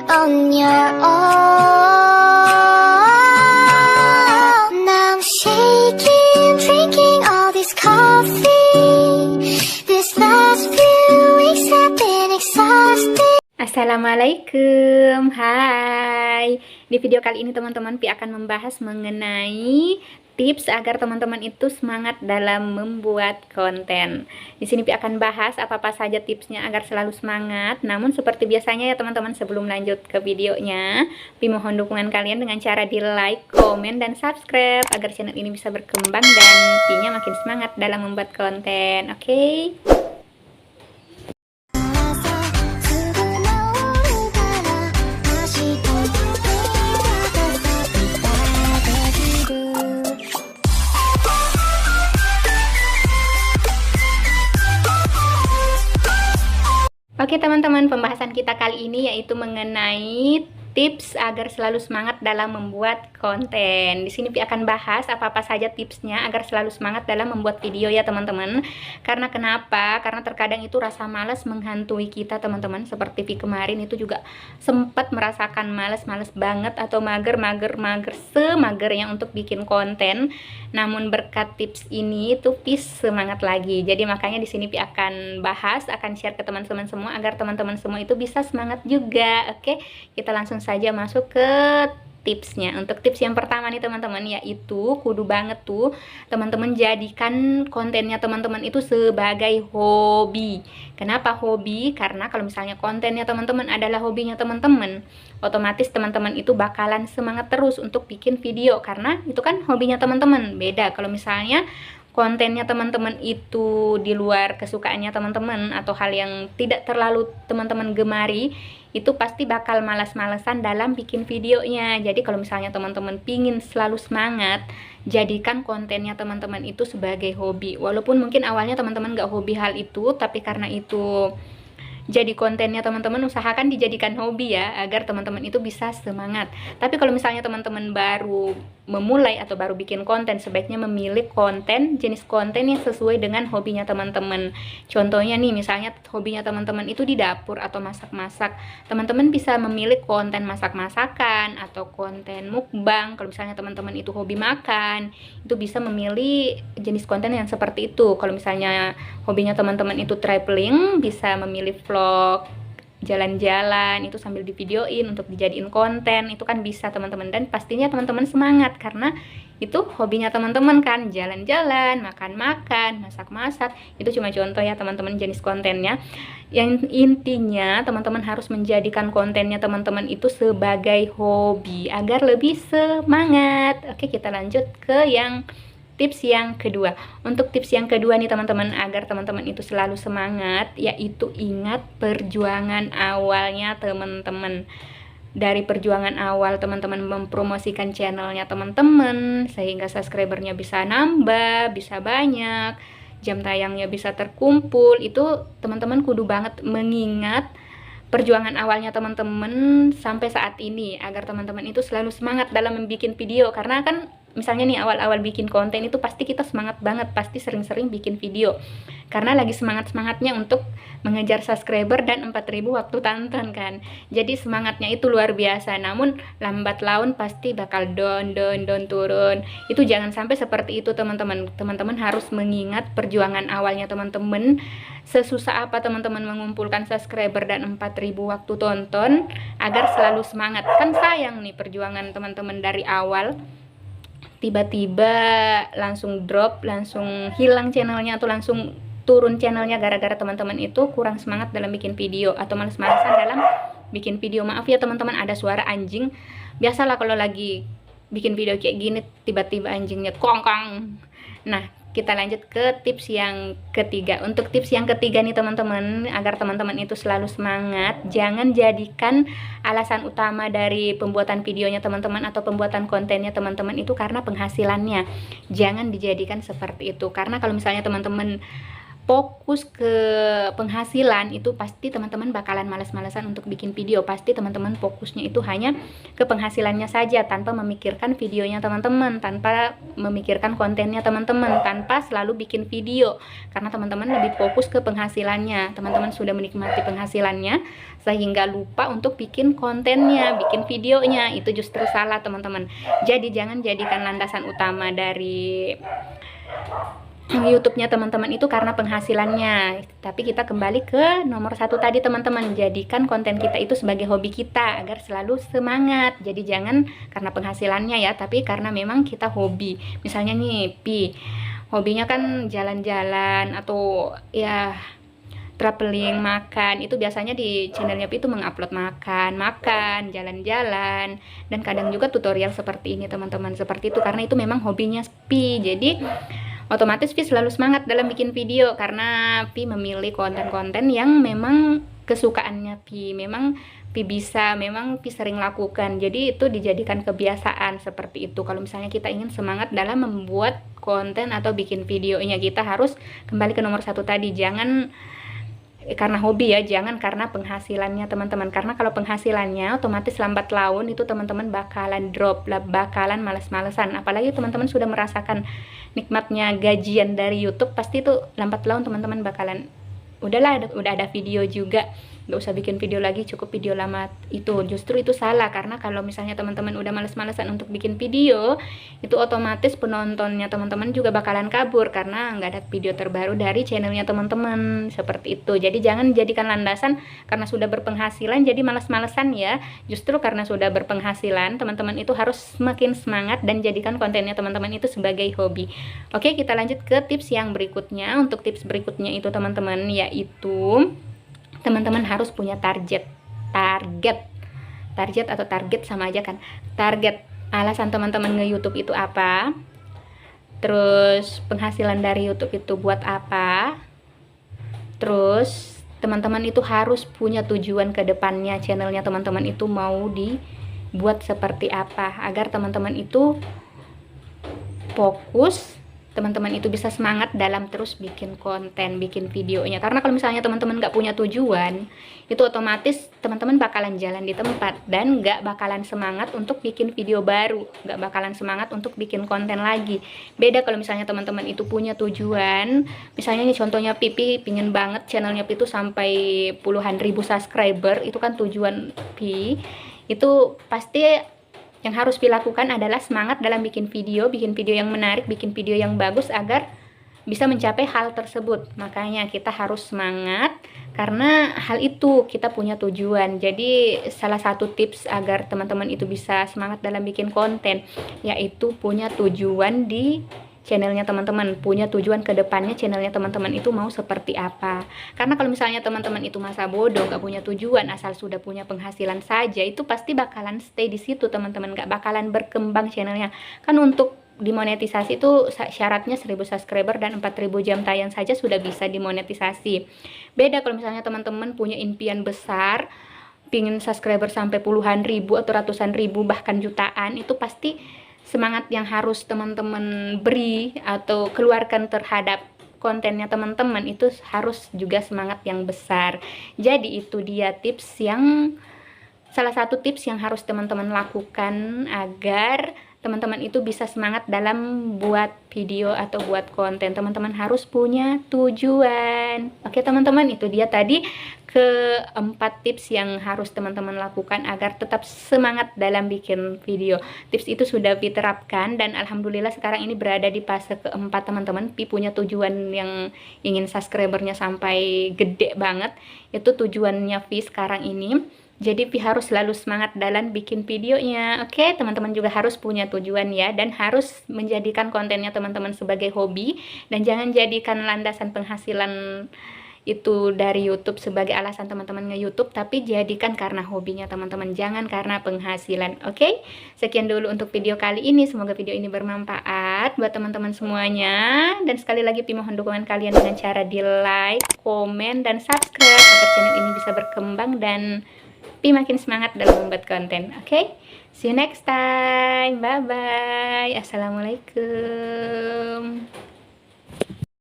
on your own. Now I'm shaking, drinking all this coffee. This last few weeks have been exhausting. Assalamualaikum, hai. Di video kali ini teman-teman Pi akan membahas mengenai tips agar teman-teman itu semangat dalam membuat konten. Di sini Pi akan bahas apa-apa saja tipsnya agar selalu semangat. Namun seperti biasanya ya teman-teman, sebelum lanjut ke videonya, Pi mohon dukungan kalian dengan cara di like, komen, dan subscribe agar channel ini bisa berkembang dan Pi-nya makin semangat dalam membuat konten. Oke? Oke teman-teman, pembahasan kita kali ini yaitu mengenai tips agar selalu semangat dalam membuat konten. Di sini Pi akan bahas apa-apa saja tipsnya agar selalu semangat dalam membuat video ya teman-teman. Karena kenapa? Karena terkadang itu rasa malas menghantui kita teman-teman. Seperti Pi kemarin itu juga sempat merasakan males banget atau mager semagernya untuk bikin konten. Namun berkat tips ini tuh Pi semangat lagi. Jadi makanya di sini Pi akan bahas, akan share ke teman-teman semua agar teman-teman semua itu bisa semangat juga. Oke, kita langsung saja masuk ke tipsnya. Untuk tips yang pertama nih teman-teman, yaitu kudu banget tuh teman-teman jadikan kontennya teman-teman itu sebagai hobi. Kenapa hobi? Karena kalau misalnya kontennya teman-teman adalah hobinya teman-teman, otomatis teman-teman itu bakalan semangat terus untuk bikin video karena itu kan hobinya teman-teman. Beda kalau misalnya kontennya teman-teman itu di luar kesukaannya teman-teman atau hal yang tidak terlalu teman-teman gemari, itu pasti bakal malas-malesan dalam bikin videonya. Jadi kalau misalnya teman-teman pingin selalu semangat, jadikan kontennya teman-teman itu sebagai hobi. Walaupun mungkin awalnya teman-teman gak hobi hal itu, tapi karena itu jadi kontennya teman-teman, usahakan dijadikan hobi ya, agar teman-teman itu bisa semangat. Tapi kalau misalnya teman-teman baru memulai atau baru bikin konten, sebaiknya memilih konten, jenis konten yang sesuai dengan hobinya teman-teman. Contohnya nih, misalnya hobinya teman-teman itu di dapur atau masak-masak, teman-teman bisa memilih konten masak-masakan atau konten mukbang. Kalau misalnya teman-teman itu hobi makan, itu bisa memilih jenis konten yang seperti itu. Kalau misalnya hobinya teman-teman itu traveling, bisa memilih vlog jalan-jalan itu sambil divideoin untuk dijadiin konten, itu kan bisa teman-teman. Dan pastinya teman-teman semangat karena itu hobinya teman-teman kan, jalan-jalan, makan-makan, masak-masak. Itu cuma contoh ya teman-teman jenis kontennya. Yang intinya teman-teman harus menjadikan kontennya teman-teman itu sebagai hobi agar lebih semangat. Oke, kita lanjut ke yang tips yang kedua. Untuk tips yang kedua nih teman-teman, agar teman-teman itu selalu semangat, yaitu ingat perjuangan awalnya teman-teman. Dari perjuangan awal teman-teman mempromosikan channelnya teman-teman, sehingga subscribernya bisa nambah, bisa banyak, jam tayangnya bisa terkumpul, itu teman-teman kudu banget mengingat perjuangan awalnya teman-teman sampai saat ini, agar teman-teman itu selalu semangat dalam membuat video. Karena kan misalnya nih awal-awal bikin konten itu pasti kita semangat banget, pasti sering-sering bikin video karena lagi semangat-semangatnya untuk mengejar subscriber dan 4.000 waktu tonton kan. Jadi semangatnya itu luar biasa. Namun lambat laun pasti bakal down turun. Itu jangan sampai seperti itu teman-teman. Teman-teman harus mengingat perjuangan awalnya teman-teman, sesusah apa teman-teman mengumpulkan subscriber dan 4.000 waktu tonton agar selalu semangat. Kan sayang nih perjuangan teman-teman dari awal tiba-tiba langsung drop, langsung hilang channelnya atau langsung turun channelnya gara-gara teman-teman itu kurang semangat dalam bikin video atau males-malesan dalam bikin video. Maaf ya teman-teman, ada suara anjing. Biasalah kalau lagi bikin video kayak gini tiba-tiba anjingnya kongkong. Nah, kita lanjut ke tips yang ketiga. Untuk tips yang ketiga nih teman-teman, agar teman-teman itu selalu semangat, jangan jadikan alasan utama dari pembuatan videonya teman-teman atau pembuatan kontennya teman-teman itu karena penghasilannya. Jangan dijadikan seperti itu. Karena kalau misalnya teman-teman fokus ke penghasilan, itu pasti teman-teman bakalan malas-malasan untuk bikin video. Pasti teman-teman fokusnya itu hanya ke penghasilannya saja, tanpa memikirkan videonya teman-teman, tanpa memikirkan kontennya teman-teman, tanpa selalu bikin video, karena teman-teman lebih fokus ke penghasilannya. Teman-teman sudah menikmati penghasilannya sehingga lupa untuk bikin kontennya, bikin videonya. Itu justru salah teman-teman. Jadi jangan jadikan landasan utama dari YouTube-nya teman-teman itu karena penghasilannya, tapi kita kembali ke nomor satu tadi teman-teman, jadikan konten kita itu sebagai hobi kita agar selalu semangat. Jadi jangan karena penghasilannya ya, tapi karena memang kita hobi. Misalnya nih hobinya kan jalan-jalan atau ya traveling, makan, itu biasanya di channelnya itu mengupload makan, jalan-jalan, dan kadang juga tutorial seperti ini teman-teman, seperti itu, karena itu memang hobinya Pi. Jadi otomatis Pi selalu semangat dalam bikin video karena Pi memilih konten-konten yang memang kesukaannya Pi, memang Pi bisa, memang Pi sering lakukan. Jadi itu dijadikan kebiasaan seperti itu. Kalau misalnya kita ingin semangat dalam membuat konten atau bikin videonya, kita harus kembali ke nomor satu tadi, jangan karena hobi ya, jangan karena penghasilannya teman-teman. Karena kalau penghasilannya otomatis lambat laun itu teman-teman bakalan drop, bakalan males-malesan. Apalagi teman-teman sudah merasakan nikmatnya gajian dari YouTube, pasti itu lambat laun teman-teman bakalan udahlah, udah ada video juga, nggak usah bikin video lagi, cukup video lama. Itu justru itu salah, karena kalau misalnya teman-teman udah males-malesan untuk bikin video, itu otomatis penontonnya teman-teman juga bakalan kabur karena nggak ada video terbaru dari channelnya teman-teman, seperti itu. Jadi jangan jadikan landasan karena sudah berpenghasilan jadi males-malesan ya. Justru karena sudah berpenghasilan, teman-teman itu harus semakin semangat dan jadikan kontennya teman-teman itu sebagai hobi. Oke, kita lanjut ke tips yang berikutnya. Untuk tips berikutnya itu teman-teman, yaitu teman-teman harus punya target atau target sama aja kan. Target, alasan teman-teman nge-YouTube itu apa, terus penghasilan dari YouTube itu buat apa, terus teman-teman itu harus punya tujuan ke depannya, channelnya teman-teman itu mau dibuat seperti apa, agar teman-teman itu fokus, teman-teman itu bisa semangat dalam terus bikin konten, bikin videonya. Karena kalau misalnya teman-teman nggak punya tujuan, itu otomatis teman-teman bakalan jalan di tempat dan nggak bakalan semangat untuk bikin video baru, nggak bakalan semangat untuk bikin konten lagi. Beda kalau misalnya teman-teman itu punya tujuan. Misalnya nih contohnya Pipi pingin banget channelnya Pipi itu sampai puluhan ribu subscriber, itu kan tujuan Pipi. Itu pasti yang harus dilakukan adalah semangat dalam bikin video yang menarik, bikin video yang bagus agar bisa mencapai hal tersebut. Makanya kita harus semangat karena hal itu kita punya tujuan. Jadi salah satu tips agar teman-teman itu bisa semangat dalam bikin konten, yaitu punya tujuan di channelnya teman-teman, punya tujuan ke depannya channelnya teman-teman itu mau seperti apa. Karena kalau misalnya teman-teman itu masa bodoh, gak punya tujuan, asal sudah punya penghasilan saja, itu pasti bakalan stay di situ teman-teman, gak bakalan berkembang channelnya. Kan untuk dimonetisasi itu syaratnya 1000 subscriber dan 4000 jam tayang saja sudah bisa dimonetisasi. Beda kalau misalnya teman-teman punya impian besar, pingin subscriber sampai puluhan ribu atau ratusan ribu bahkan jutaan, itu pasti semangat yang harus teman-teman beri atau keluarkan terhadap kontennya teman-teman itu harus juga semangat yang besar. Jadi itu dia salah satu tips yang harus teman-teman lakukan agar teman-teman itu bisa semangat dalam buat video atau buat konten. Teman-teman harus punya tujuan. Oke teman-teman, itu dia tadi keempat tips yang harus teman-teman lakukan agar tetap semangat dalam bikin video. Tips itu sudah diterapkan dan alhamdulillah sekarang ini berada di fase keempat teman-teman. Pi punya tujuan yang ingin subscribernya sampai gede banget. Itu tujuannya Pi sekarang ini. Jadi Pi harus selalu semangat dalam bikin videonya. Oke, teman-teman juga harus punya tujuan ya, dan harus menjadikan kontennya teman-teman sebagai hobi, dan jangan jadikan landasan penghasilan itu dari YouTube sebagai alasan teman-teman nge-YouTube, tapi jadikan karena hobinya teman-teman, jangan karena penghasilan. Oke, sekian dulu untuk video kali ini. Semoga video ini bermanfaat buat teman-teman semuanya, dan sekali lagi Pi mohon dukungan kalian dengan cara di like, komen, dan subscribe agar channel ini bisa berkembang dan Pi makin semangat dalam membuat konten. Oke, see you next time. Bye bye. Assalamualaikum.